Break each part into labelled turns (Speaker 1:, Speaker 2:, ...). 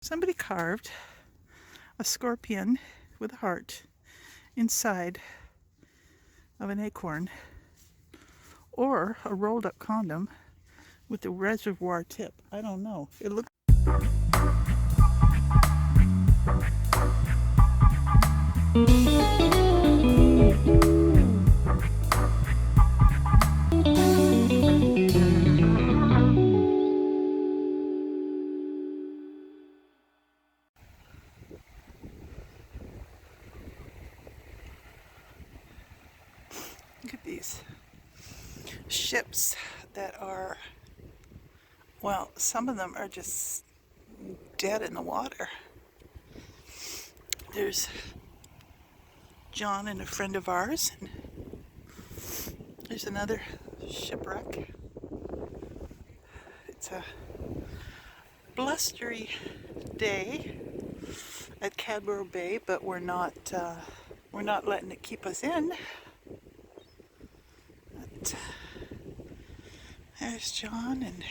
Speaker 1: Somebody carved a scorpion with a heart inside of an acorn, or a rolled up condom with a reservoir tip. I don't know. It looks Look at these ships that are, well, some of them are just dead in the water. There's John and a friend of ours, and there's another shipwreck. It's a blustery day at Cabro Bay, but we're not letting it keep us in. But there's John and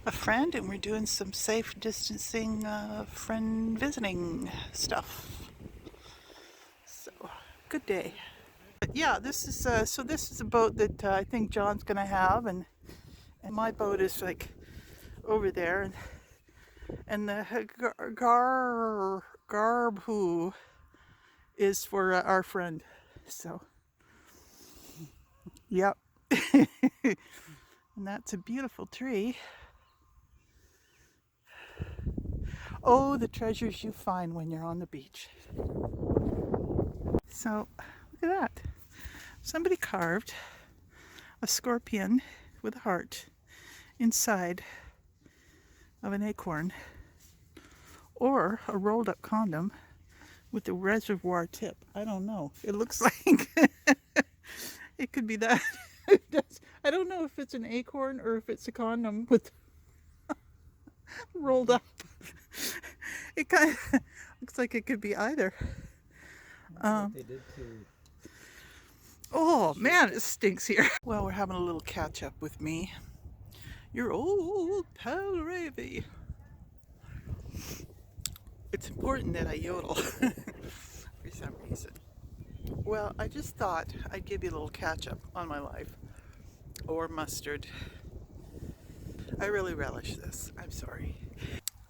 Speaker 1: a friend, and we're doing some safe distancing friend visiting stuff. So good day. But yeah, this is a boat that I think John's gonna have, and my boat is like over there, and the garb is for our friend. So yep. And that's a beautiful tree. Oh, the treasures you find when you're on the beach. So look at that. Somebody carved a scorpion with a heart inside of an acorn, or a rolled up condom with a reservoir tip. I don't know. It looks like it could be that. I don't know if it's an acorn or if it's a condom with rolled up. It kind of looks like it could be either.
Speaker 2: They did to
Speaker 1: Oh man, it stinks here. Well, we're having a little catch up with me, your old pal Ravy. It's important that I yodel for some reason. Well, I just thought I'd give you a little catch up on my life. Or mustard. I really relish this. I'm sorry.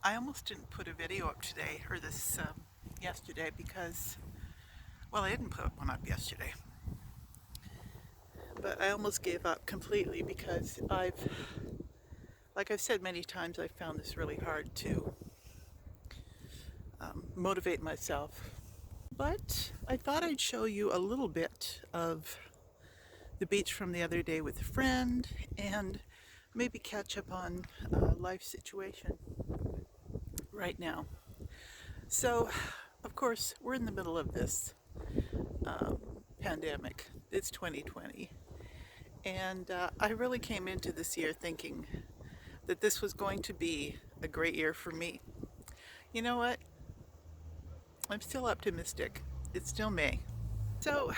Speaker 1: I almost didn't put a video up today, or this yesterday, because, well, I didn't put one up yesterday. But I almost gave up completely because like I've said many times, I found this really hard to motivate myself. But I thought I'd show you a little bit of the beach from the other day with a friend, and maybe catch up on life situation right now. So, of course, we're in the middle of this pandemic. It's 2020. And I really came into this year thinking that this was going to be a great year for me. You know what? I'm still optimistic. It's still May. So,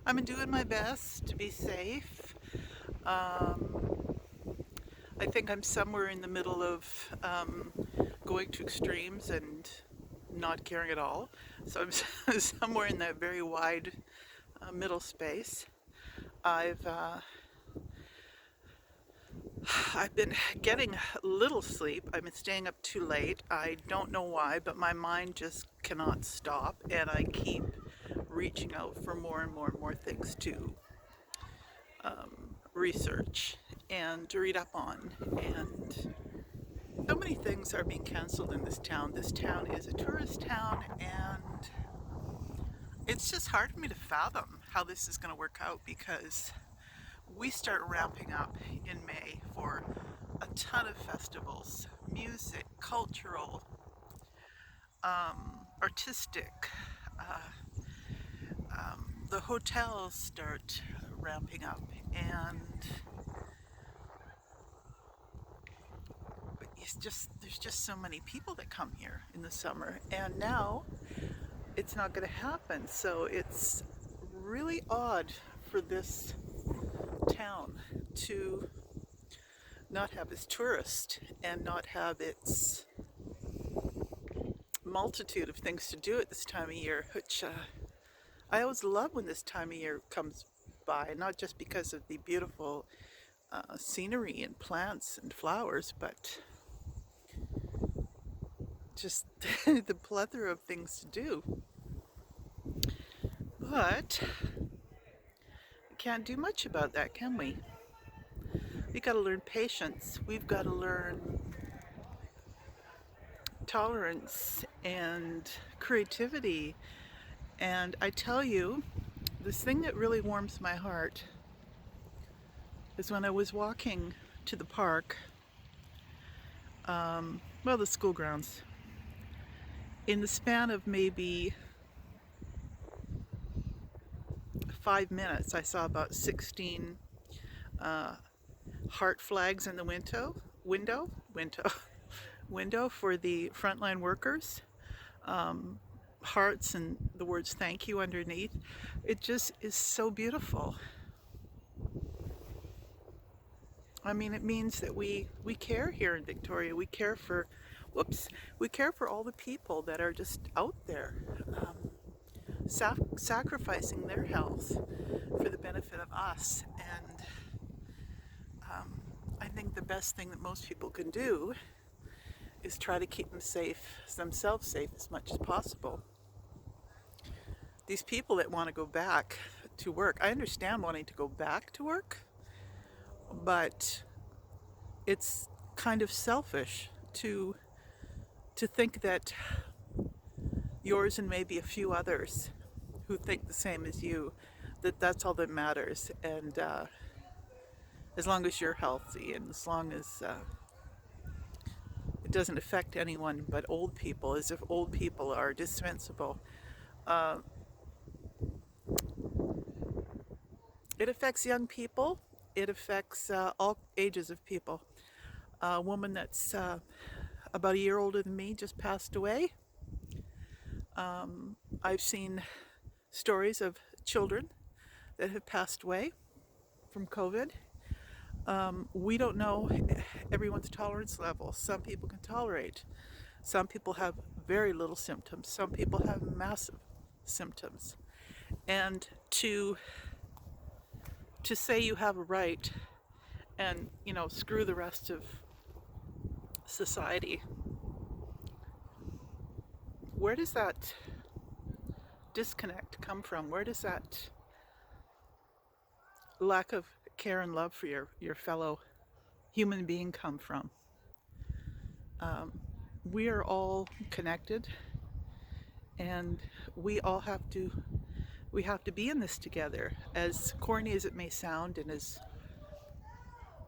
Speaker 1: I'm doing my best to be safe. I think I'm somewhere in the middle of going to extremes and not caring at all. So I'm somewhere in that very wide middle space. I've been getting little sleep. I've been staying up too late. I don't know why, but my mind just cannot stop, and I keep reaching out for more and more and more things to research and to read up on. And so many things are being canceled in this town. This town is a tourist town, and it's just hard for me to fathom how this is going to work out, because we start ramping up in May for a ton of festivals, music, cultural, artistic. The hotels start ramping up, and there's just so many people that come here in the summer, and now it's not going to happen. So it's really odd for this town to not have its tourist and not have its multitude of things to do at this time of year, which I always love when this time of year comes by, not just because of the beautiful scenery and plants and flowers, but just the plethora of things to do. But we can't do much about that, can we? We've got to learn patience. We've got to learn tolerance and creativity. And I tell you, this thing that really warms my heart is when I was walking to the park, well, the school grounds. In the span of maybe 5 minutes, I saw about 16 heart flags in the window for the frontline workers. Hearts and the words thank you underneath. It just is so beautiful. I mean, it means that we care here in Victoria. We care for, we care for all the people that are just out there sacrificing their health for the benefit of us. And I think the best thing that most people can do is try to keep themselves safe as much as possible. These people that want to go back to work, I understand wanting to go back to work, but it's kind of selfish to think that yours and maybe a few others who think the same as you, that's all that matters. And as long as you're healthy and as long as it doesn't affect anyone but old people, as if old people are dispensable. It affects young people. It affects all ages of people. A woman that's about a year older than me just passed away. I've seen stories of children that have passed away from COVID. We don't know everyone's tolerance level. Some people can tolerate. Some people have very little symptoms. Some people have massive symptoms. And to say you have a right and, screw the rest of society, where does that disconnect come from? Where does that lack of care and love for your fellow human being come from? We are all connected, and we have to be in this together. As corny as it may sound, and as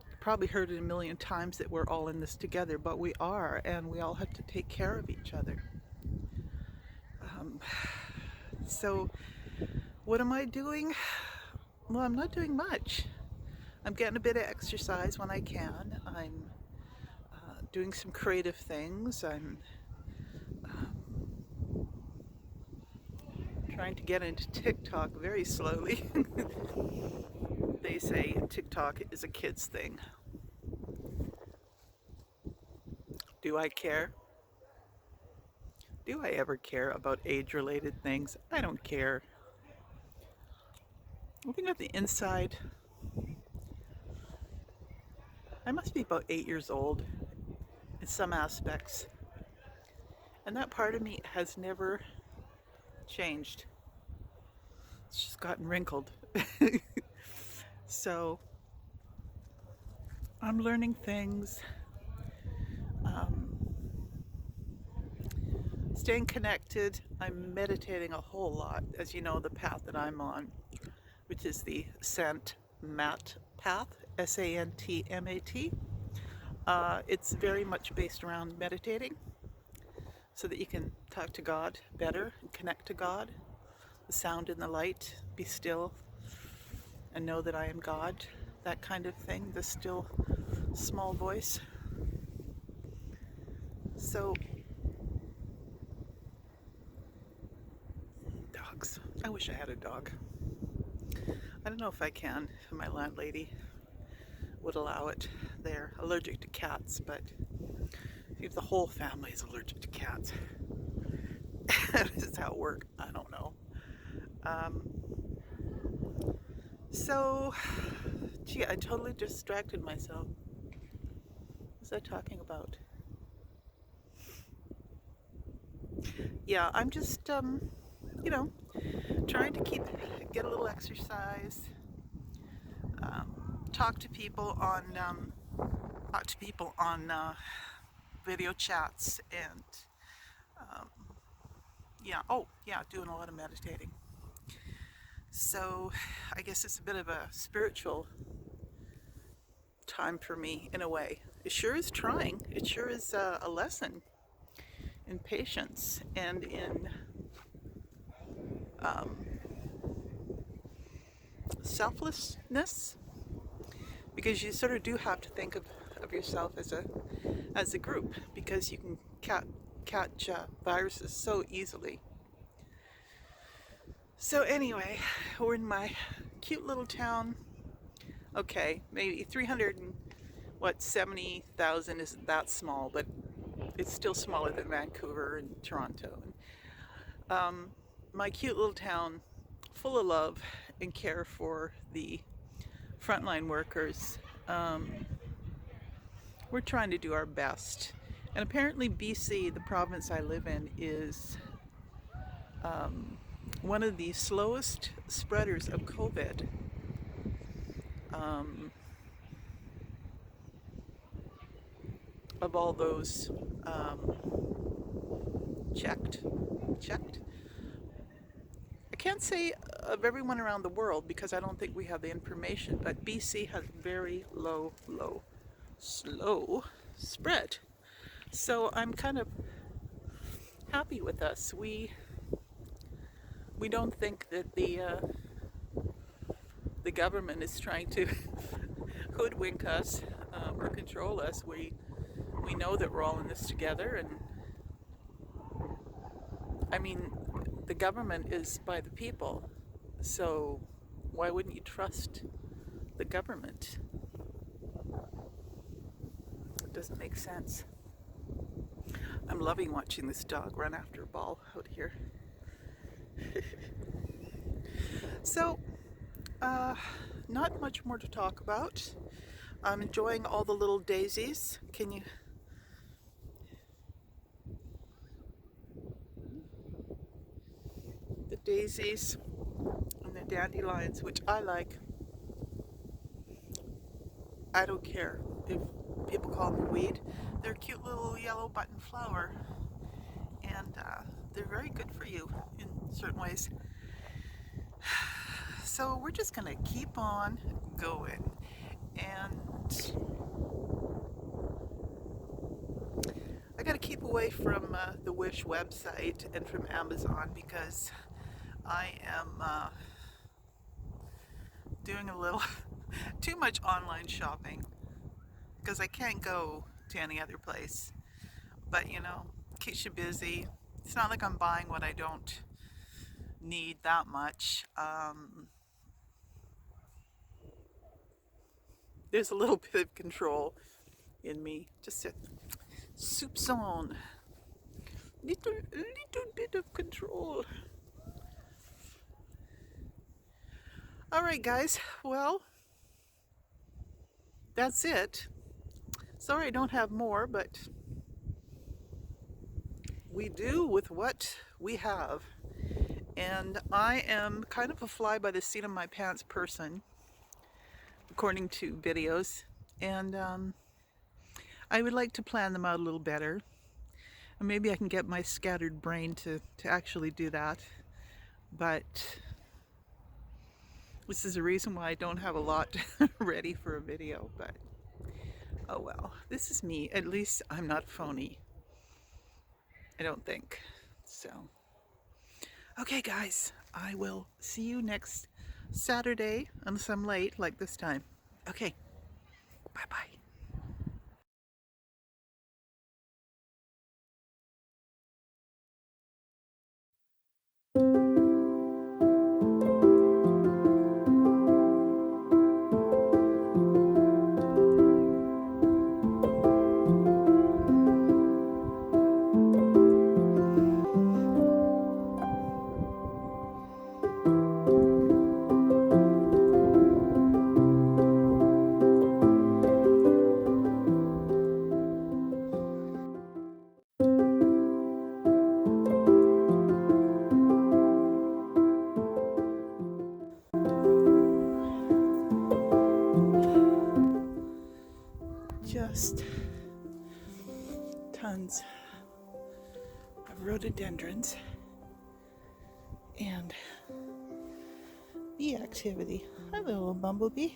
Speaker 1: you've probably heard it a million times, that we're all in this together, but we are, and we all have to take care of each other. So what am I doing? Well, I'm not doing much. I'm getting a bit of exercise when I can. I'm doing some creative things. I'm trying to get into TikTok very slowly. They say TikTok is a kid's thing. Do I care? Do I ever care about age-related things? I don't care. Looking at the inside, I must be about 8 years old in some aspects. And that part of me has never changed. It's just gotten wrinkled. So I'm learning things, staying connected. I'm meditating a whole lot. As you know, the path that I'm on, which is the Sant Mat path, SANTMAT. It's very much based around meditating so that you can talk to God better and connect to God. The sound and the light, be still and know that I am God, that kind of thing, the still small voice. So, dogs. I wish I had a dog. I don't know if I can, if my landlady would allow it. they're allergic to cats, but if the whole family is allergic to cats, does that work? I don't know. Um, so, gee, I totally distracted myself. What was I talking about? Yeah, I'm just, you know, trying to get a little exercise, talk to people on video chats, and yeah, oh yeah, doing a lot of meditating. So I guess it's a bit of a spiritual time for me in a way. It sure is trying. It sure is a lesson in patience and in selflessness, because you sort of do have to think of yourself as a group, because you can catch viruses so easily. So anyway, we're in my cute little town. Okay, maybe 370,000 isn't that small, but it's still smaller than Vancouver and Toronto. And my cute little town, full of love and care for the frontline workers. We're trying to do our best. And apparently BC, the province I live in, is one of the slowest spreaders of COVID. Of all those checked. I can't say of everyone around the world because I don't think we have the information, but BC has very slow spread. So I'm kind of happy with us. We don't think that the government is trying to hoodwink us or control us. We know that we're all in this together, and I mean, the government is by the people, so why wouldn't you trust the government? It doesn't make sense. I'm loving watching this dog run after a ball out here. So, not much more to talk about. I'm enjoying all the little daisies. Can you? The daisies and the dandelions, which I like. I don't care if people call them a weed. They're a cute little yellow button flower, and they're very good for you in certain ways. So we're just gonna keep on going, and I gotta keep away from the Wish website and from Amazon, because I am doing a little too much online shopping, because I can't go to any other place. But you know, keeps you busy. It's not like I'm buying what I don't need that much. There's a little bit of control in me, just a soupçon, little bit of control. All right, guys. Well, that's it. Sorry I don't have more, but we do with what we have. And I am kind of a fly by the seat of my pants person, according to videos. And I would like to plan them out a little better. And maybe I can get my scattered brain to actually do that. But this is a reason why I don't have a lot ready for a video. But oh well, this is me. At least I'm not phony. I don't think. So, okay guys, I will see you next Saturday, unless I'm late like this time. Okay, bye-bye. just tons of rhododendrons and bee activity. Hi, little bumblebee.